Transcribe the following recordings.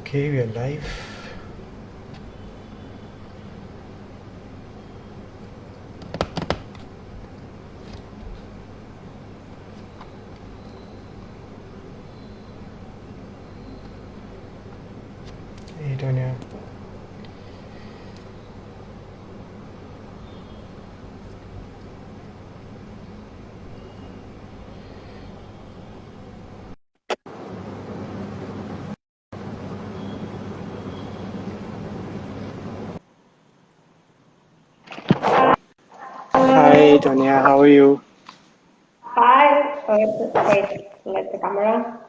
Okay, we are live. Hey, Tonia. Hi, Tonia. How are you? Hi, wait, let the camera.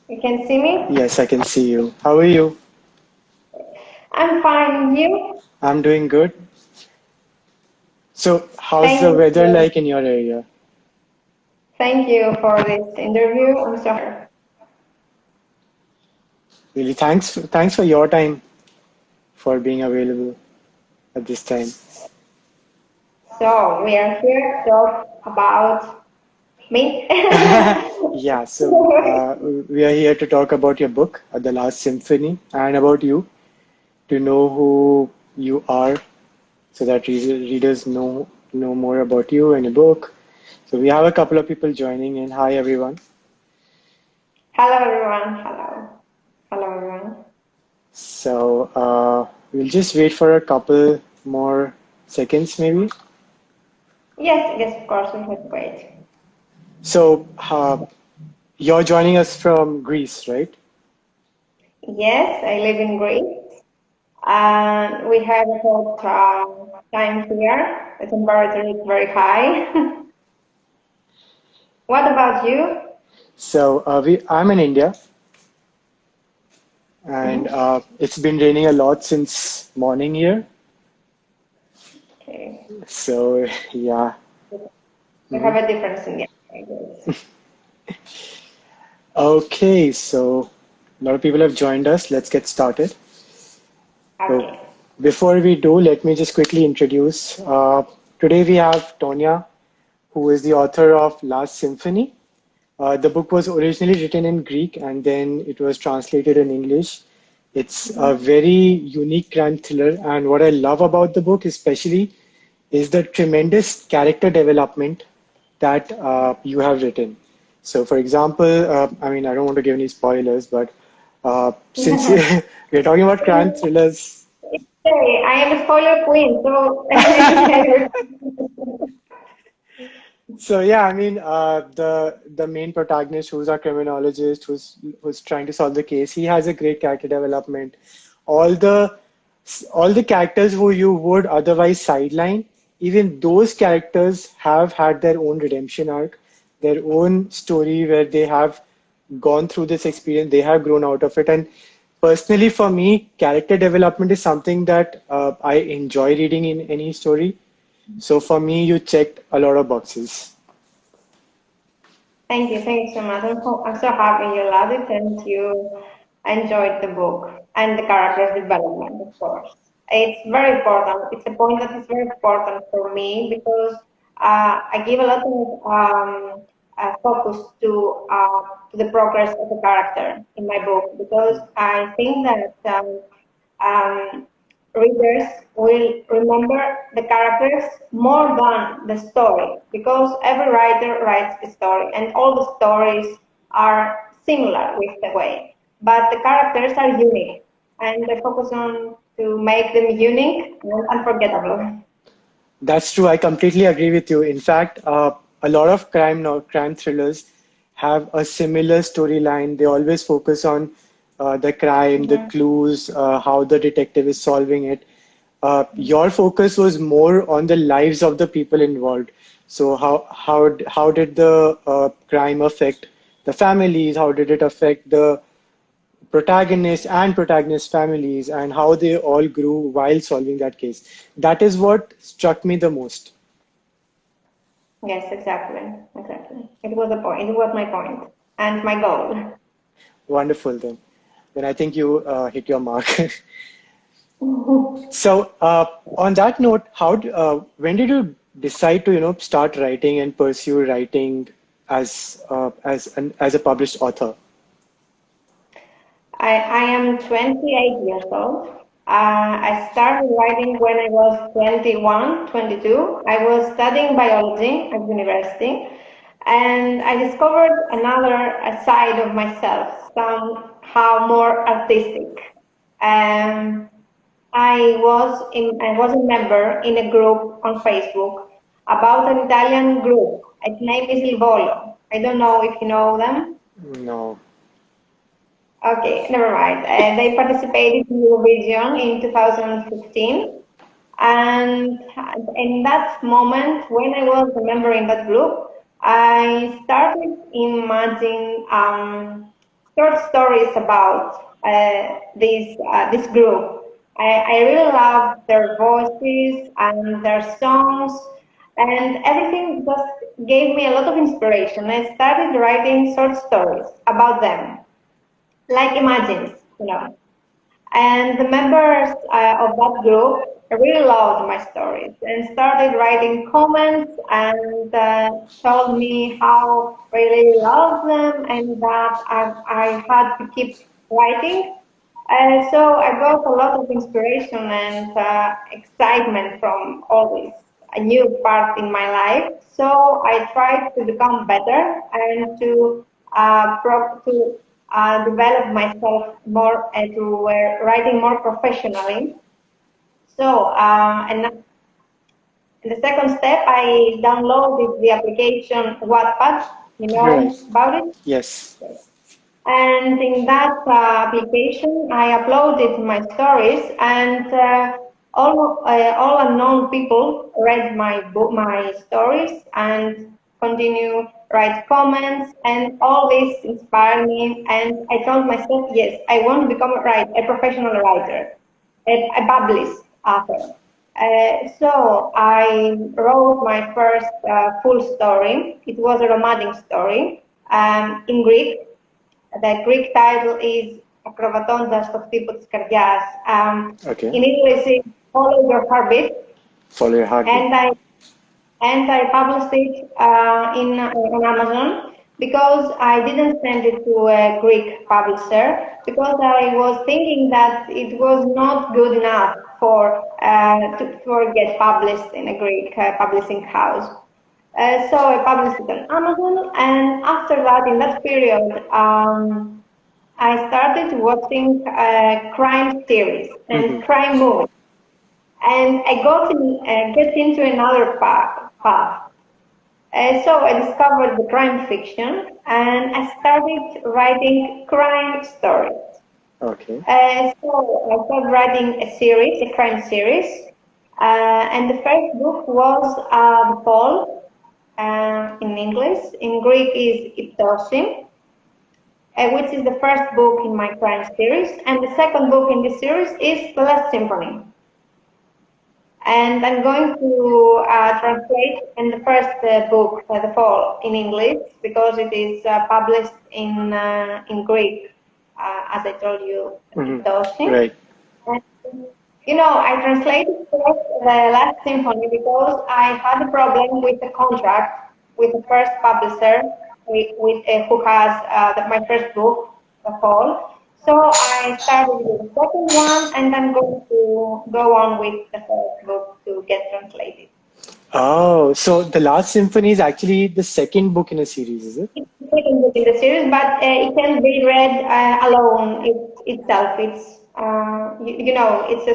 You can see me? Yes, I can see you. How are you? I'm fine. You? I'm doing good. So, how's the Thank weather you. like in your area? Thank you for this interview. I'm so happy. Really, thanks for your time for being available at this time. So we are here to talk about me. Yeah, so we are here to talk about your book, The Last Symphony, and about you, to know who you are, so that readers know more about you and your book. So we have a couple of people joining in. Hi, everyone. Hello, everyone. Hello. Hello, everyone. So we'll just wait for a couple more seconds, maybe. Yes, yes, of course, we have to wait. So you're joining us from Greece, right? Yes, I live in Greece, and we have a hot time here. The temperature is very high. What about you? So I'm in India, and Mhm. it's been raining a lot since morning here. Okay. So yeah. We have Mhm. a difference in the language. Okay, so a lot of people have joined us. Let's get started. So Okay. before we do, let me just quickly introduce. Today we have Tonia, who is the author of Last Symphony. The book was originally written in Greek and then it was translated in English. It's a Mhm. very unique crime thriller, and what I love about the book, especially, is the tremendous character development that you have written. So, for example, I mean, I don't want to give any spoilers, but since we're talking about crime thrillers, Hey, I am a spoiler queen, so I so yeah, I mean, the main protagonist, who's our criminologist, who's trying to solve the case, he has a great character development. All the all the characters who you would otherwise sideline, even those characters have had their own redemption arc, their own story where they have gone through this experience, they have grown out of it. And personally, for me, character development is something that I enjoy reading in any story. So for me, you checked a lot of boxes. thank you so much. I'm so happy you loved it and you enjoyed the book and the character development, of course. It's very important. It's a point that is very important for me because I give a lot of focus to the progress of the character in my book because I think that um, readers will remember the characters more than the story because every writer writes a story and all the stories are similar with the way, but the characters are unique and I focus on to make them unique and unforgettable. That's true. I completely agree with you. In fact, a lot of crime thrillers have a similar storyline. They always focus on the crime, the Mhm. clues, how the detective is solving it. Your focus was more on the lives of the people involved. So how did the crime affect the families? How did it affect the protagonists and protagonist families, and how they all grew while solving that case? That is what struck me the most. Yes, exactly. It was a point. It was my point and my goal. Wonderful, then I think you hit your mark. So on that note, when did you decide to start writing and pursue writing as a published author? I am 28 years old. I started writing when I was 21, 22. I was studying biology at university, and I discovered another side of myself, somehow more artistic. Um, I was a member in a group on Facebook about an Italian group. Its name is Il Volo. I don't know if you know them. No. Okay, never mind. They participated in Eurovision in 2015, and in that moment, when I was a member in that group, I started imagining short stories about this group. I really loved their voices and their songs, and everything just gave me a lot of inspiration. I started writing short stories about them like imagines, you know. And the members of that group really loved my stories and started writing comments and told me how really loved them and that I had to keep writing. So I got a lot of inspiration and excitement from all this a new part in my life. So I tried to become better and to develop myself more and to writing more professionally. So and the second step, I downloaded the application Wattpad. You Right. know about it? Yes. And in that application, I uploaded my stories, and all unknown people read my book, my stories, and continue write comments, and all this inspired me. And I told myself, yes, I want to become a professional writer, a published author. So I wrote my first full story. It was a romantic story in Greek. The Greek title is Ακροβατώντας το χτύπο της καρδιάς. Okay. In English, it's Follow Your Heartbeat, Follow your heartbeat. and I published it on Amazon because I didn't send it to a Greek publisher because I was thinking that it was not good enough for get published in a Greek publishing house. So I published it on Amazon, and after that, in that period, I started watching crime series and Hmm. crime movies, and I get into another path. So I discovered the crime fiction, and I started writing crime stories. Okay. So I started writing a crime series, and the first book was The Fall in English. In Greek is Iptosi, which is the first book in my crime series, and the second book in this series is The Last Symphony. And I'm going to translate in the first book, The Fall, in English because it is published in Greek, as I told you, Hmm. Iptosi. Right. And, I translated first The Last Symphony because I had a problem with the contract with the first publisher who has my first book, The Fall. So I started with the second one, and I'm going to go on with the first book to get translated. Oh, so The Last Symphony is actually the second book in a series, is it? It's the second book in the series, but it can be read alone itself. It's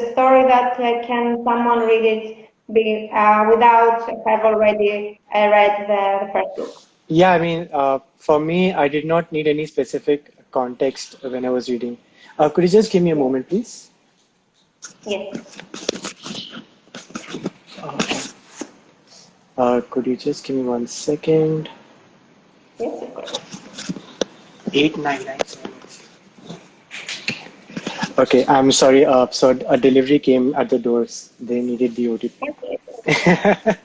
a story that can someone read it without have already read the first book. Yeah, I mean, for me, I did not need any specific context when I was reading. Could you just give me a moment, please? Yes, Could you just give me 1 second? yes, of course. 8997. Okay, I'm sorry. So a delivery came at the doors. They needed the Okay. OTP.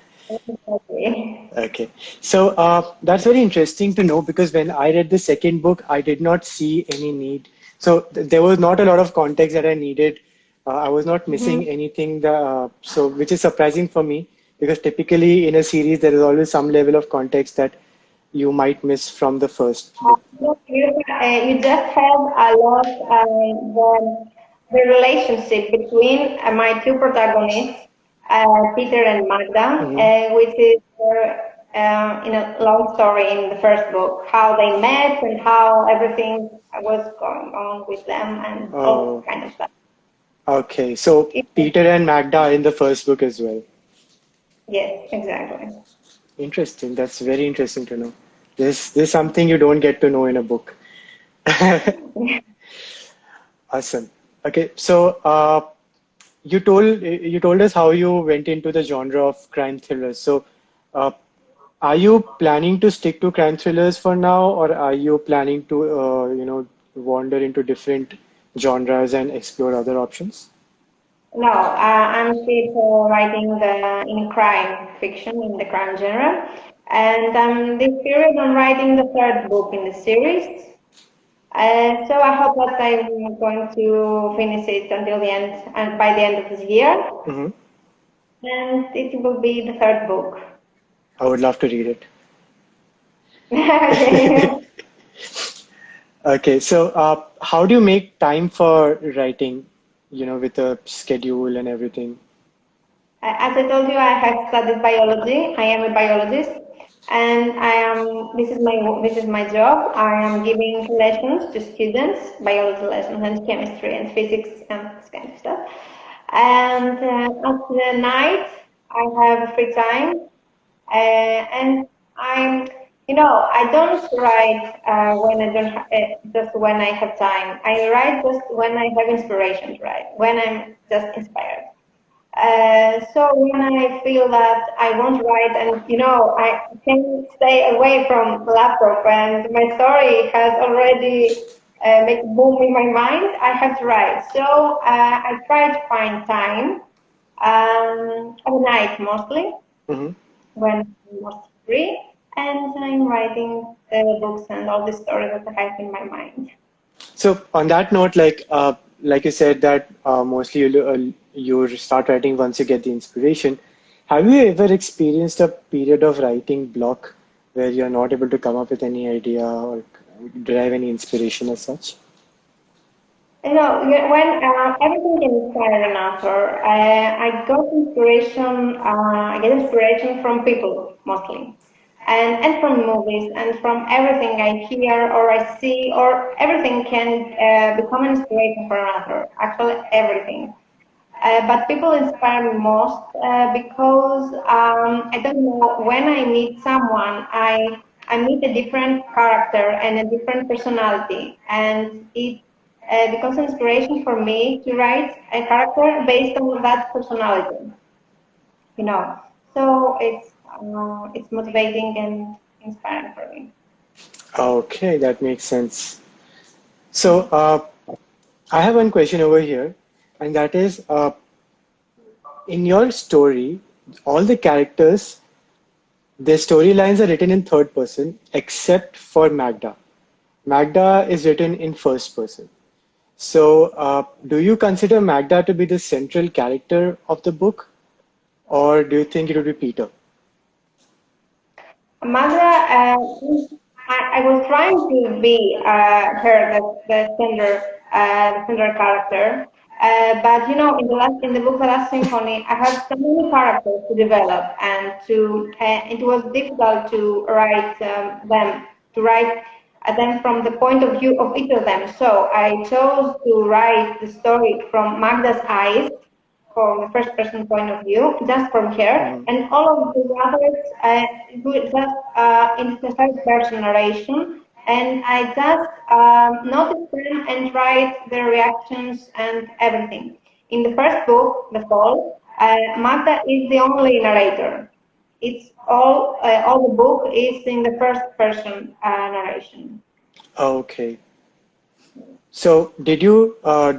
Okay. Okay, so that's very interesting to know because when I read the second book, I did not see any need. So there was not a lot of context that I needed. I was not missing Mm-hmm. anything. So which is surprising for me because typically in a series there is always some level of context that you might miss from the first book? Look, you just had a lot the relationship between my two protagonists, Peter and Magda, Hmm. which is in a long story in the first book, how they met and how everything was going on with them and all Oh, kind of stuff. okay. So It was, Peter and Magda are in the first book as well. yes, exactly. Interesting. That's very interesting to know. This is something you don't get to know in a book. Awesome. Okay, so you told us how you went into the genre of crime thrillers. So, uh, are you planning to stick to crime thrillers for now, or are you planning to wander into different genres and explore other options? No, I'm still writing in crime fiction in the crime genre, and this period I'm writing the third book in the series. So I hope that I'm going to finish it until the end, and by the end of this year, Hmm. and it will be the third book. I would love to read Okay. it. Okay, so how do you make time for writing, with a schedule and everything? As I told you, I have studied biology. I am a biologist, and I am. This is my job. I am giving lessons to students, biology lessons and chemistry and physics and this kind of stuff. And at the night, I have free time, and I don't write when I don't just when I have time. I write just when I have inspiration to write, when I'm just inspired. So when I feel that I want to write and I can stay away from the laptop and my story has already made boom in my mind, I have to write. So I try to find time at night mostly Hmm. when I'm most free and I'm writing the books and all the stories that I have in my mind. So on that note, like you said that mostly you start writing once you get the inspiration. Have you ever experienced a period of writing block where you're not able to come up with any idea or derive any inspiration as such? When everything can inspire an author, I get inspiration from people mostly, and from movies and from everything I hear or I see, or everything can become an inspiration for an author. Actually, everything. But people inspire me most because I don't know, when I meet someone, I meet a different character and a different personality, and it becomes inspiration for me to write a character based on that personality. You know, so it's motivating and inspiring for me. Okay, that makes sense. So I have one question over here, and that is in your story, all the characters, their storylines are written in third person except for Magda. Magda is written in first person. So, do you consider Magda to be the central character of the book, or do you think it would be Peter? Magda, I was trying to be her the center character, but in the book The Last Symphony, I had so many characters to develop, and it was difficult to write them from the point of view of each of them. So I chose to write the story from Magda's eyes, from the first person point of view, just from here, Mhm. and all of the others do it just in the third person narration, and I just notice them and write their reactions and everything. In the first book, The Fall, Magda is the only narrator. It's all the book is in the first person narration. Okay. So, did you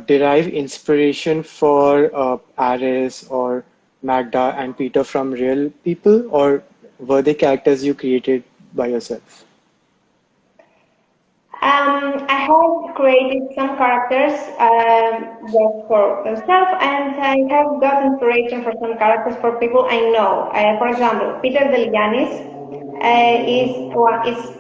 derive inspiration for Ares or Magda and Peter from real people, or were they characters you created by yourself? I have created some characters just for themselves, and I have got inspiration for some characters for people I know. For example, Peter Delianis. is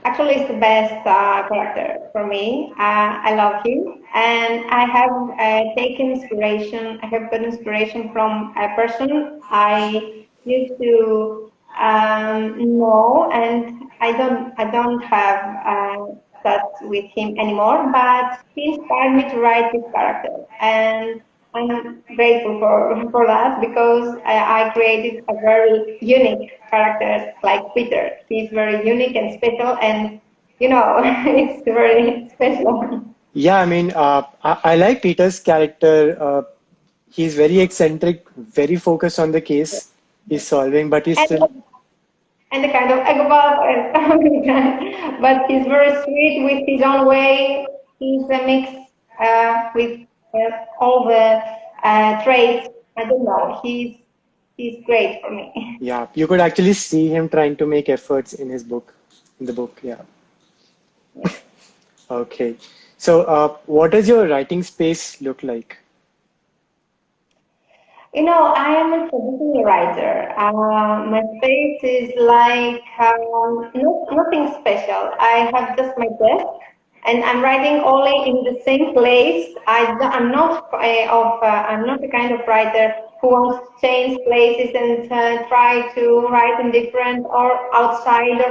actually is the best character for me. I love him, and I have taken inspiration. I have got inspiration from a person I used to know, and I don't have touch with him anymore. But he inspired me to write this character, and I'm grateful for that because I created a very unique character like Peter. He's very unique and special, and it's very special. Yeah, I mean, I like Peter's character. He's very eccentric, very focused on the case he's solving, but he's still, And and the kind of eggplant, but he's very sweet with his own way. He's a mix with all the traits. I don't know. He's great for me. yeah, you could actually see him trying to make efforts in his book, in the book. Yeah. Okay. So, what does your writing space look like? I am a traditional writer. My space is like nothing special. I have just my desk, and I'm writing only in the same place. I'm not I'm not the kind of writer who wants to change places and try to write in different or outside.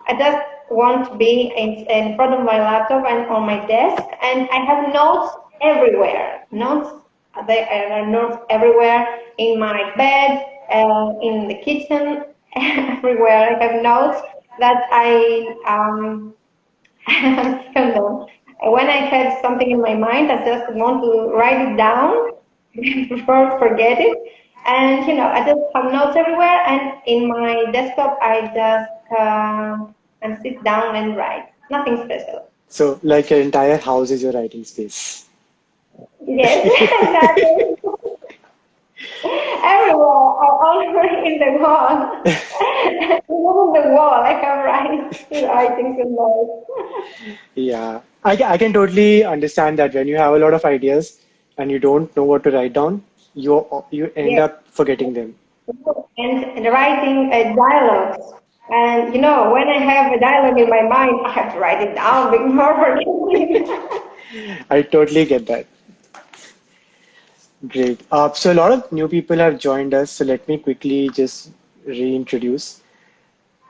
I just want to be in front of my laptop and on my desk, and I have notes everywhere. Notes they are notes everywhere in my bed, in the kitchen, everywhere. I have notes that I don't know. When I have something in my mind, I just want to write it down before forget it. And I just have notes everywhere, and in my desktop, I just and sit down and write. Nothing special. So, like your entire house is your writing space. Yes, exactly. Everywhere, all over in the wall. Even on the wall, I have writings and notes. Yeah, I can totally understand that when you have a lot of ideas and you don't know what to write down, you end Yes, up forgetting them. and writing dialogues. And when I have a dialogue in my mind, I have to write it down before forgetting. I totally get that. Great. So a lot of new people have joined us, so let me quickly just reintroduce.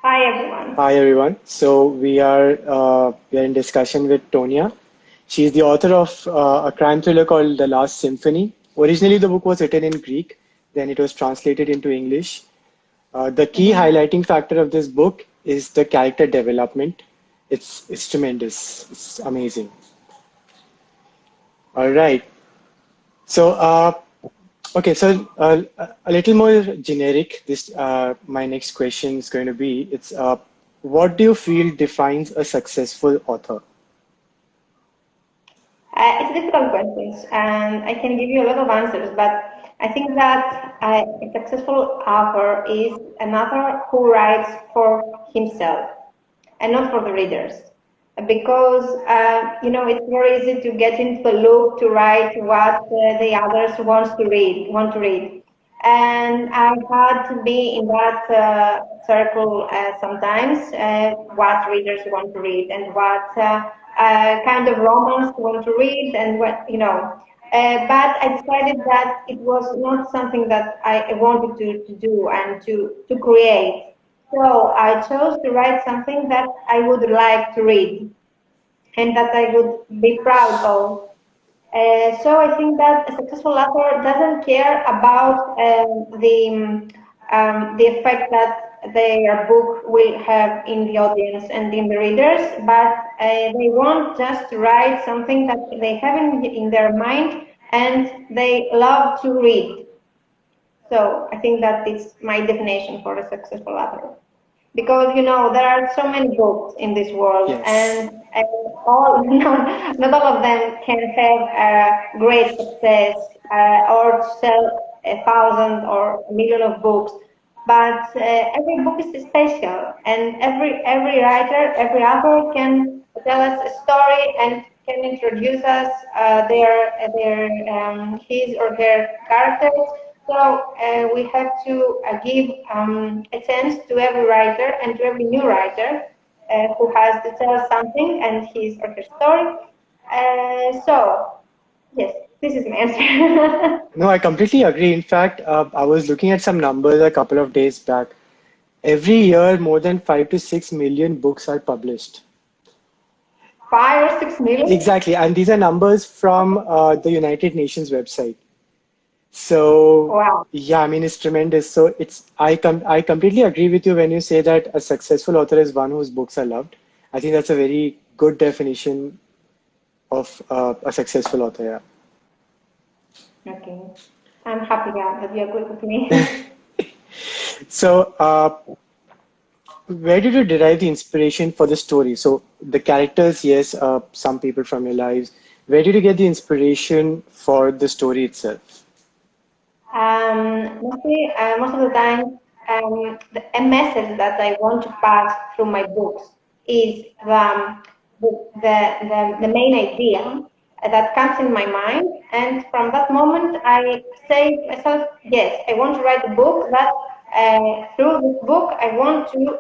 Hi, everyone. Hi everyone. So we are in discussion with Tonia. She's the author of a crime thriller called The Last Symphony. Originally, the book was written in Greek, then it was translated into English. The key Mhm. highlighting factor of this book is the character development. It's tremendous. It's amazing. All right. So okay, so a little more generic. This my next question is going to be. It's what do you feel defines a successful author? It's a difficult question, and I can give you a lot of answers, but I think that a successful author is an author who writes for himself and not for the readers. Because, it's very easy to get into the loop to write what the others want to read. And I've had to be in that circle sometimes, what readers want to read and what kind of romance they want to read and but I decided that it was not something that I wanted to do and to create. So I chose to write something that I would like to read and that I would be proud of. So I think that a successful author doesn't care about the effect that their book will have in the audience and in the readers, but they want just to write something that they have in their mind and they love to read. So I think that is my definition for a successful author. Because there are so many books in this world, Yes. and all not all of them can have a great success or sell 1,000 or a million of books. But every book is special, and every writer, every author can tell us a story and can introduce us his or her characters So we have to give a chance to every writer and to every new writer who has to tell something and his or her story. So, yes, this is my answer. No, I completely agree. In fact, I was looking at some numbers a couple of days back. Every year, more than 5 to 6 million books are published. 5 or 6 million? Exactly, and these are numbers from the United Nations website. So, Wow. yeah, I mean, it's tremendous. So, I completely agree with you when you say that a successful author is one whose books are loved. I think that's a very good definition of a successful author. Okay. I'm happy that you agree with Yeah. me. So, where did you derive the inspiration for the story? So, the characters, yes, some people from your lives. Where did you get the inspiration for the story itself? Mostly, most of the time, a message that I want to pass through my books is the main idea that comes in my mind. And from that moment, I say to myself, yes, I want to write a book that through this book, I want to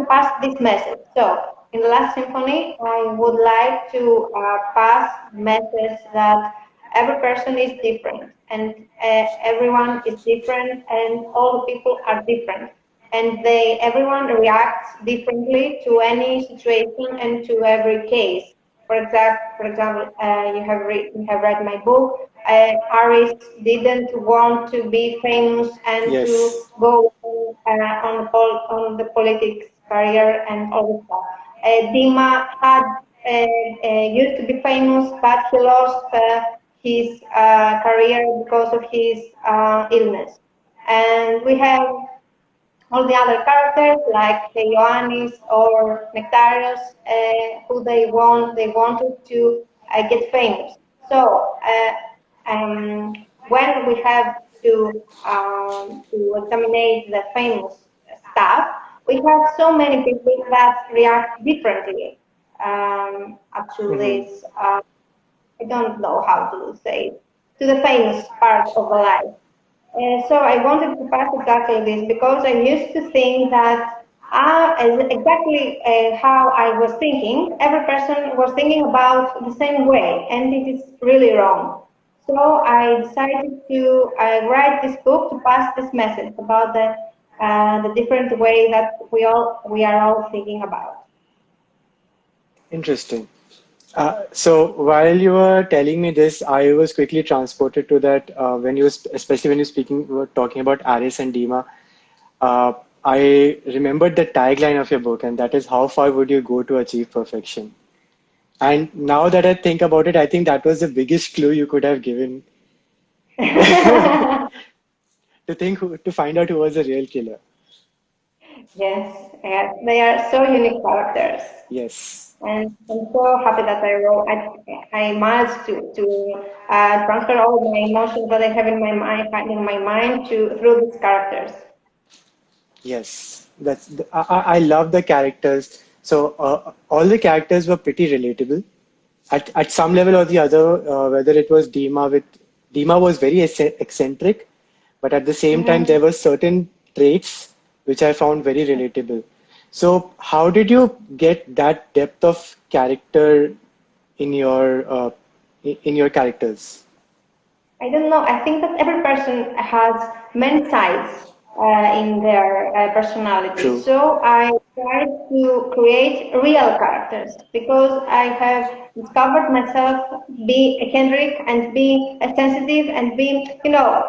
pass this message. So, in the last symphony, I would like to pass message that every person is different and everyone is different and all the people are different and everyone reacts differently to any situation and to every case. For example, you have read my book. Aris didn't want to be famous and to Yes. go on the politics career and all this stuff. Dima had used to be famous, but he lost his career because of his illness. And we have all the other characters like Ioannis or Nectarios, who they wanted to get famous. So when we have to examine the famous stuff, we have so many people that react differently to Hmm. this. I don't know how to say it, to the famous part of the life. So I wanted to pass exactly this because I used to think that exactly how I was thinking, every person was thinking about the same way, and it is really wrong. So I decided to write this book to pass this message about the different way that we are all thinking about. Interesting. So while you were telling me this, I was quickly transported to that when you, especially when you were talking about Aris and Dima. Uh, I remembered the tagline of your book, and that is, "How far would you go to achieve perfection?" And now that I think about it, I think that was the biggest clue you could have given to find out who was the real killer. Yes, yes, they are so unique characters. Yes. And I'm so happy that I managed to transfer all my emotions that I have in my mind to through these characters. Yes, I love the characters. So all the characters were pretty relatable at some level or the other. Whether it was Dima was very eccentric, but at the same time Hmm. there were certain traits which I found very relatable. So how did you get that depth of character in your characters? I don't know. I think that every person has many sides in their personality. True. So I try to create real characters because I have discovered myself being a Kendrick and being a sensitive and being,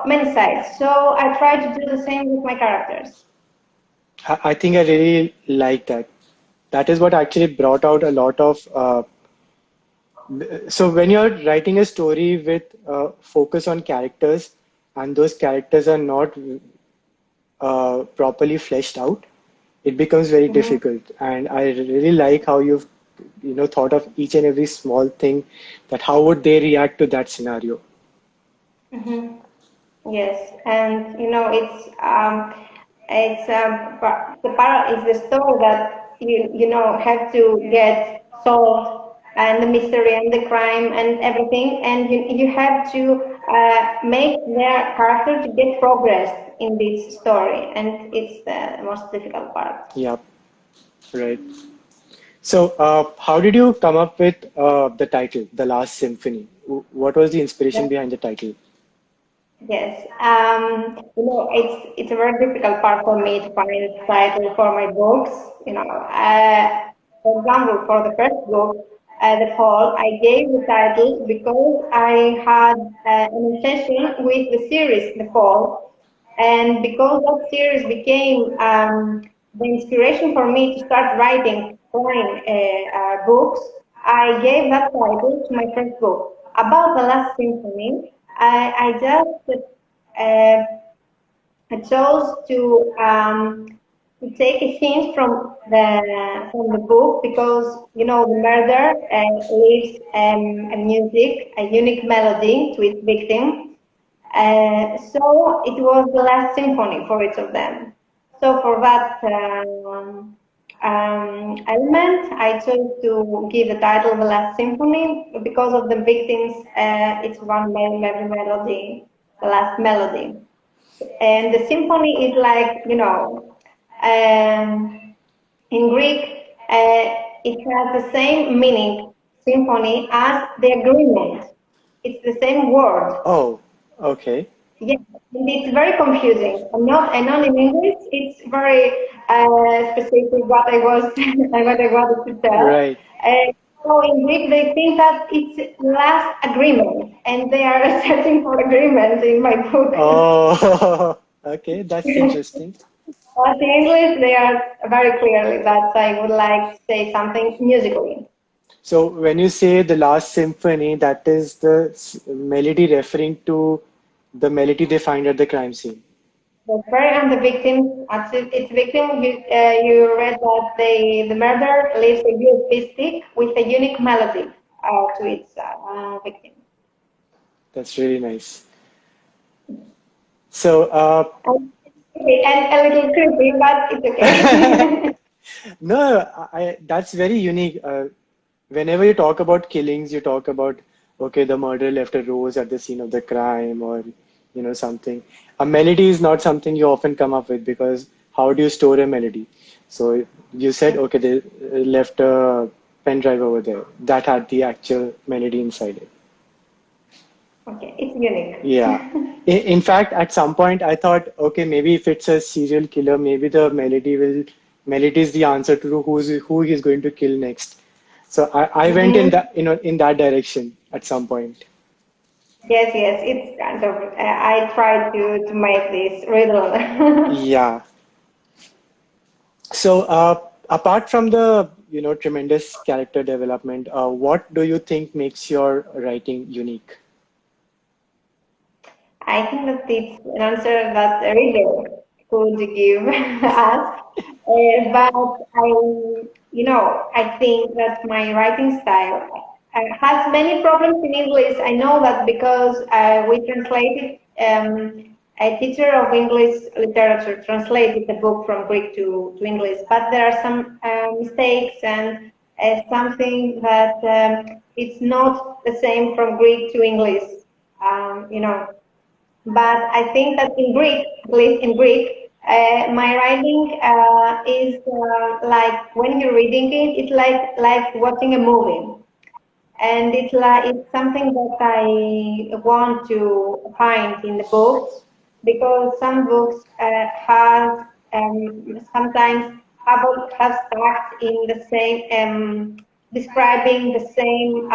many sides. So I try to do the same with my characters. I think I really like that. That is what actually brought out a lot of. So when you're writing a story with focus on characters, and those characters are not properly fleshed out, it becomes very Hmm. difficult. And I really like how you've thought of each and every small thing, that how would they react to that scenario. Hmm. Yes, and the part is the story that have to get solved and the mystery and the crime and everything, and you have to make their character to get progress in this story, and it's the most difficult part. Yep, right. So, how did you come up with the title, The Last Symphony? What was the inspiration behind the title? Yes, it's a very difficult part for me to find a title for my books. For example, for the first book, The Fall, I gave the title because I had an obsession with the series The Fall, and because that series became the inspiration for me to start writing crime books, I gave that title to my first book. About the last symphony, I just uh, I chose to take a hint from the book because the murder leaves a music, a unique melody to its victim. So it was the last symphony for each of them. So for that element, I chose to give the title "The Last Symphony" because of the victims. It's one melody, the last melody, and the symphony is like in Greek, it has the same meaning, symphony, as the agreement. It's the same word. Oh, okay. Yes, and it's very confusing. And not in English. It's very specific what I was what I wanted to tell. Right. So in Greek, they think that it's last agreement, and they are searching for agreement in my book. Oh, okay. That's interesting. But in English, they are very clearly that I would like to say something musically. So when you say the last symphony, that is the melody referring to the melody they find at the crime scene. The prayer and the victim, as its victim, you read that the murderer leaves a USB stick with a unique melody to its victim. That's really nice. So, Okay, and a little creepy, but it's okay. no, that's very unique. Whenever you talk about killings, you talk about, okay, the murderer left a rose at the scene of the crime or, something. A melody is not something you often come up with because how do you store a melody? So you said, okay, they left a pen drive over there that had the actual melody inside it. Okay, it's unique. Yeah. In fact, at some point, I thought, okay, maybe if it's a serial killer, maybe the melody is the answer to who he's going to kill next. So I went in Hmm. that direction at some point. Yes, yes, it's kind of. I tried to make this riddle. Yeah. So apart from the tremendous character development, what do you think makes your writing unique? I think that it's an answer that a reader could give us. But I think that my writing style has many problems in English. I know that because we translated, a teacher of English literature translated the book from Greek to English, but there are some mistakes and something that it's not the same from Greek to English. You know, but I think that in Greek, at least in Greek, my writing is like when you're reading it, it's like watching a movie, and it's something that I want to find in the books because some books have sometimes have stuck in the same describing the same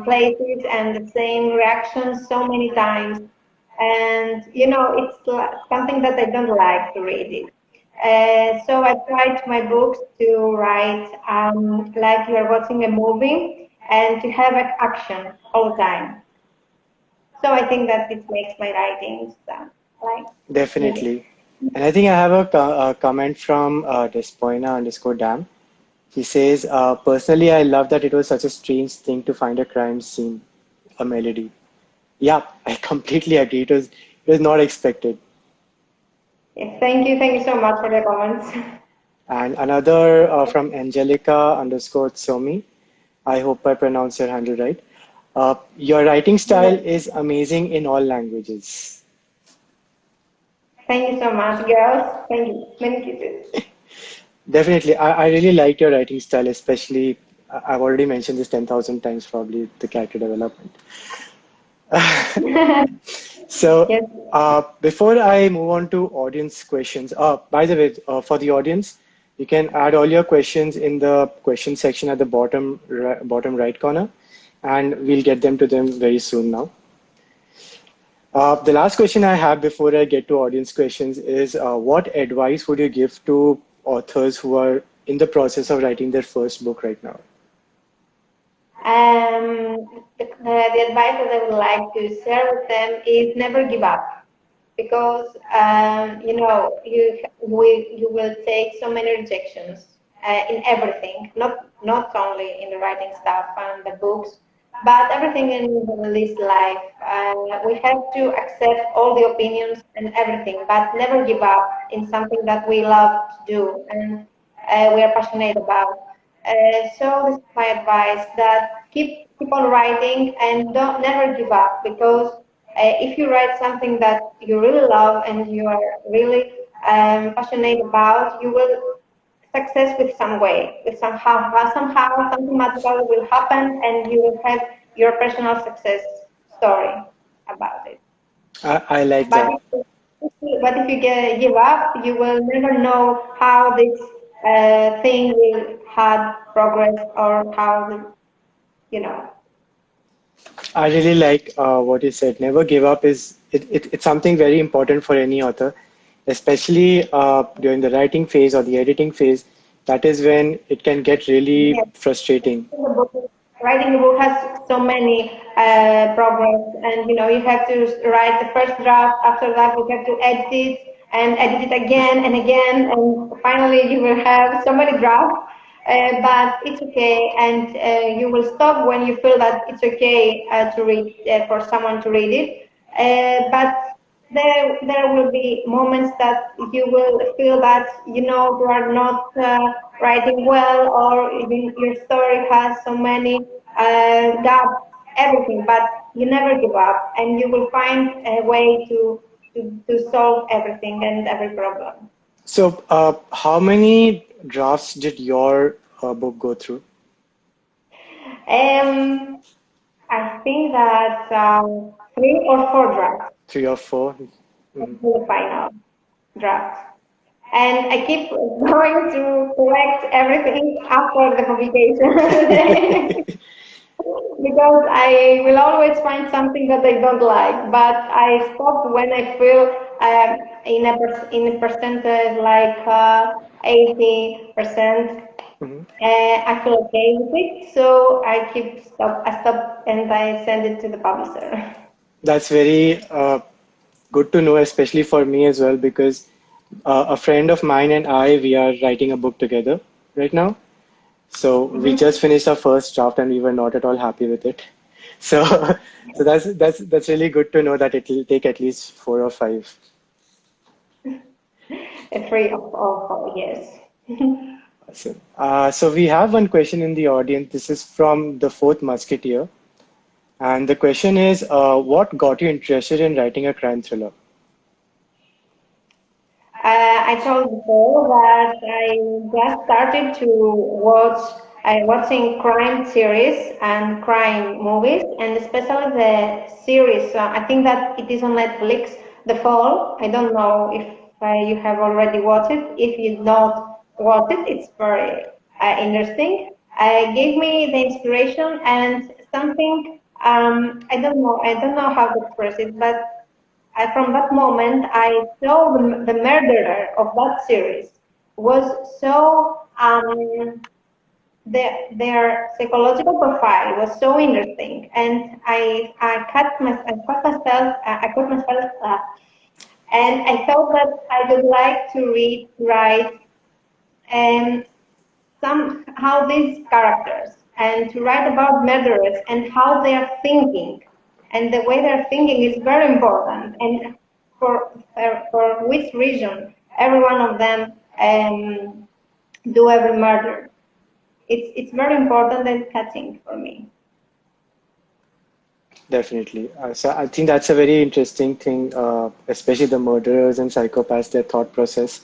places and the same reactions so many times, and it's something that I don't like to read it. So I tried my books to write like you are watching a movie and to have action all the time. So I think that it makes my writings like unique. Definitely. And I think I have a comment from Despoina underscore Dam. He says, personally, I love that it was such a strange thing to find a crime scene, a melody. Yeah, I completely agree. It was not expected. Yes, thank you so much for the comments. And another from Angelica underscore Tsomi. I hope I pronounced your handle right. Your writing style Yes. is amazing in all languages. Thank you so much, girls. Thank you. Many kisses. Definitely, I really like your writing style, especially I've already mentioned this 10,000 times, probably the character development. So, Yes. before I move on to audience questions, by the way, for the audience, you can add all your questions in the question section at the bottom right corner, and we'll get them to them very soon now. The last question I have before I get to audience questions is, what advice would you give to authors who are in the process of writing their first book right now? The advice that I would like to share with them is never give up because you know you will take so many rejections in everything, not only in the writing stuff and the books, but everything in this life. We have to accept all the opinions and everything, but never give up in something that we love to do and we are passionate about. So this is my advice that keep on writing and don't never give up because if you write something that you really love and you are really passionate about, you will success with some way, with somehow something magical will happen and you will have your personal success story about it. I like But that. if you give up, you will never know how this thing will have progress or how you know. I really like what you said. Never give up it's something very important for any author, especially during the writing phase or the editing phase. That is when it can get really Yes. frustrating. The book, writing a book has so many progress, and you know you have to write the first draft. After that, you have to edit it again and again, and finally you will have so many drafts. But it's okay, and you will stop when you feel that it's okay to read for someone to read it. But there will be moments that you will feel that you know you are not writing well or even your story has so many gaps, everything, but you never give up and you will find a way to solve everything and every problem. So, how many drafts did your book go through? um, I think that 3 or 4 drafts Three or four? until the final draft. And I keep going to correct everything after the publication because I will always find something that I don't like. But I stop when I feel in a percentage like 80%. Mhm. I feel okay with it, so I stop and I send it to the publisher. That's very good to know, especially for me as well, because a friend of mine and we are writing a book together right now. So we Mhm. just finished our first draft and we were not at all happy with it. So, so that's really good to know that it will take at least 4 or 5. A free of yes. Awesome. So we have one question in the audience. This is from the Fourth Musketeer, and the question is, what got you interested in writing a crime thriller? I told before that I just started to watching crime series and crime movies, and especially the series. I think that it is on Netflix, The Fall. I don't know if you have already watched it. If you don't watch it, it's very interesting. Gave me the inspiration and something. I don't know how to express it, but from that moment, I saw the murderer of that series was so their psychological profile was so interesting, and I caught myself, and I thought that I would like to write um, somehow these characters and to write about murderers and how they are thinking and the way they're thinking is very important and for which reason every one of them do every murder It's very important and catching for me. Definitely. So I think that's a very interesting thing, especially the murderers and psychopaths, their thought process.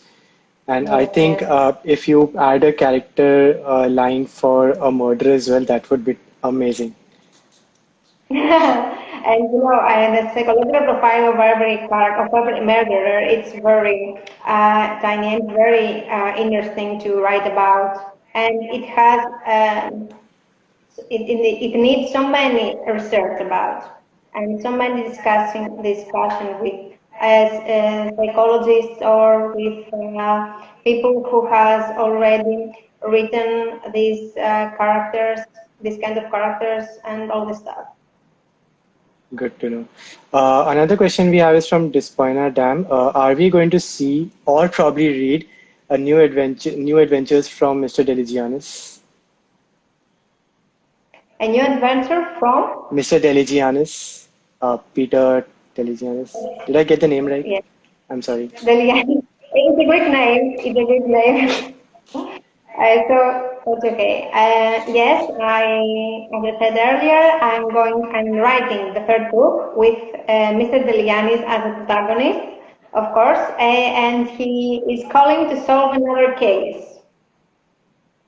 And I Yes, think yes. if you add a character line for a murder as well, that would be amazing. And the psychological profile of every murderer, it's very tiny and very interesting to write about. And it has it needs so many research about and so many discussion with as psychologists or with people who has already written these characters, these kind of characters, and all this stuff. Good to know. Another question we have is from Despoina Dam. Are we going to see or probably read a new adventures from Mr. Deligiannis? A new adventure from? Mr. Deligiannis, Peter Deligiannis. Did I get the name right? Yes, I'm sorry. Delia. It's a great name. It's a great name. So that's okay. Yes, as I said earlier, I'm writing the third book with Mr. Delianis as a protagonist, of course, and he is calling to solve another case.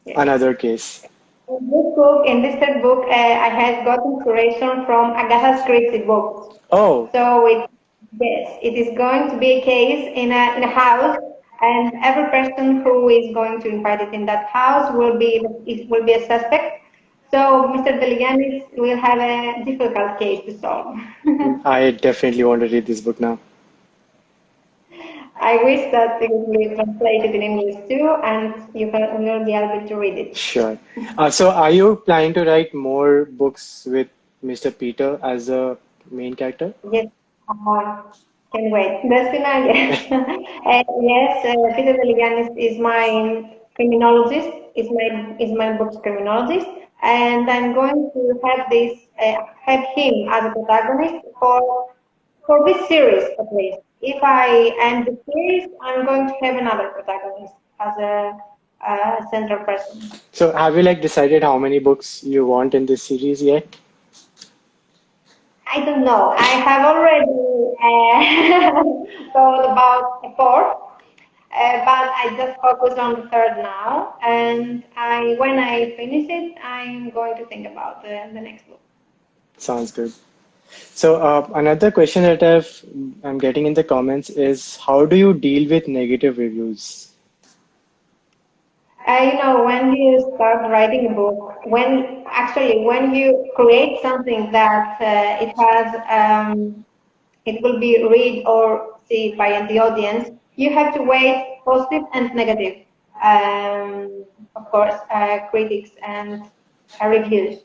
Yes. Another case. In this third book, I have got inspiration from Agatha Christie books. Oh, So yes, it is going to be a case in a house, and every person who is going to invited in that house will be a suspect. So Mr. Deliganis will have a difficult case to solve. I definitely want to read this book now. I wish that it would be translated in English too, and you'll be able to read it. Sure. So are you planning to write more books with Mr. Peter as a main character? Yes, can wait. Despina, yes. Yes, Peter Deligan is my criminologist, is my book's criminologist, and I'm going to have him as a protagonist for this series at least. If I end the series, I'm going to have another protagonist as a central person. So have you like decided how many books you want in this series yet? I don't know. I have already thought about a fourth, but I just focus on the third now. And when I finish it, I'm going to think about the next book. Sounds good. So another question that I'm getting in the comments is how do you deal with negative reviews? When you start writing a book, when you create something that it will be read or see by the audience, you have to weigh positive and negative, of course, critics and reviews.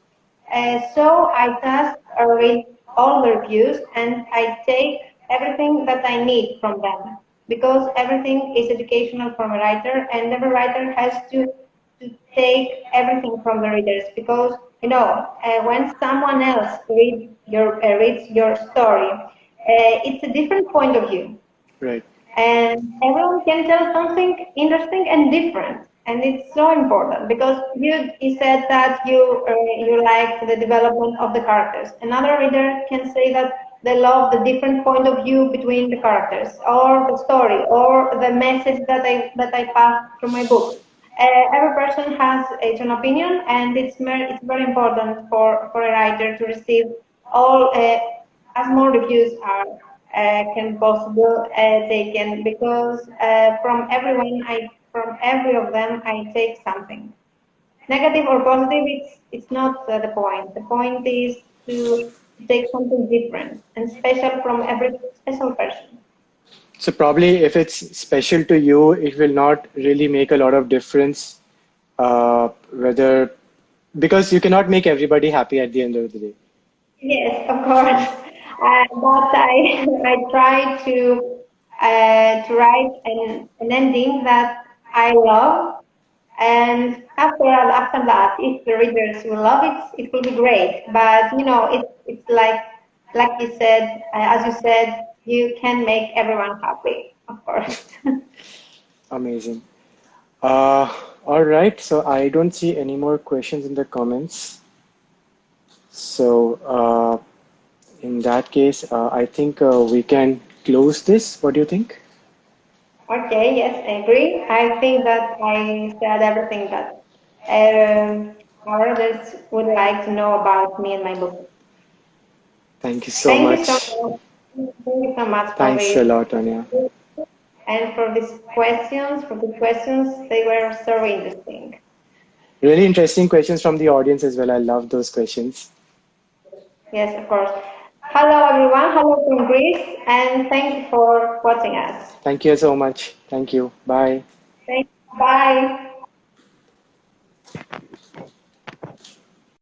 So I just read all the reviews and I take everything that I need from them because everything is educational from a writer and every writer has to take everything from the readers because when someone else reads your story, it's a different point of view Right. and everyone can tell something interesting and different and it's so important because you said that you like the development of the characters. Another reader can say that they love the different point of view between the characters or the story or the message that I pass through my book. Every person has its own opinion and it's very important for a writer to receive all as more reviews are can possible taken because from every of them I take something negative or positive. It's not the point. The point is to take something different and special from every special person. So probably if it's special to you, it will not really make a lot of difference whether because you cannot make everybody happy at the end of the day. Yes, of course. But I try to write an ending that I love, and after that, if the readers will love it, it will be great. But it's like you said, as you said, you can make everyone happy, of course. Amazing. Uh, All right, so I don't see any more questions in the comments. So, in that case, I think we can close this. What do you think? Okay, yes, I agree. I think that I said everything that our others would like to know about me and my book. Thank you so Thank you so much. much. Thank you so much for Thanks a this lot, Tonia. and for these questions. For the questions, they were so interesting. Really interesting questions from the audience as well. I love those questions. Yes, of course. Hello, everyone. Hello from Greece, and thank you for watching us. Thank you so much. Thank you. Bye. Thank you. Bye.